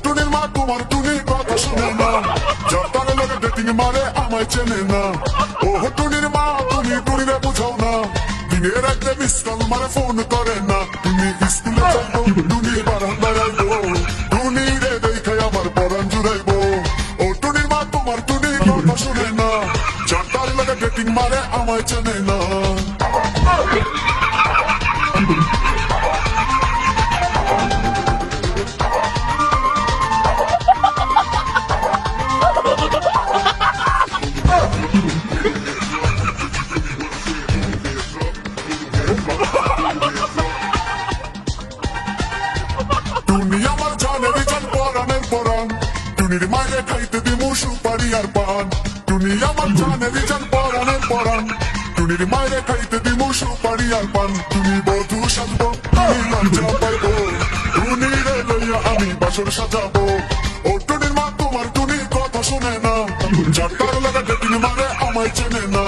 টুনির মা তোমার টুনি কথা শুনে না, যার তারে লোকে ডেটিং মারে আমায় চেনে না। ও টুনির মা তুমি টুনিরে বুঝাও না, দিনের একটা মিস কল মারে ফোন করে না। তুমি স্কুলে যাইবো টুনি বারান্দায় আইবো, টুনি রে দেখে আমার পরাণ জুড়াইবো। ও টুনির মা তোমার টুনি কথা শুনে না, যার তারে লোকে ডেটিং মারে আমায় চেনে না। টুনি আমার জানের জান পরাণের পরাণ, টুনির মায়ের খাইতে দিমু সুপারি আর পান। টুনি আমার জানের জান পরাণের পরাণ, টুনির মায়ের খাইতে দিমু সুপারি আর পান। টুনি বধূ সাজবো টুনি লজ্জা পাইবো, টুনি রে লইয়া আমি বাসর সাজাবো। ও টুনির মা তোমার টুনি কথা শুনে না, যার তার লাগা ডেটিং মারে আমায় চেনে না।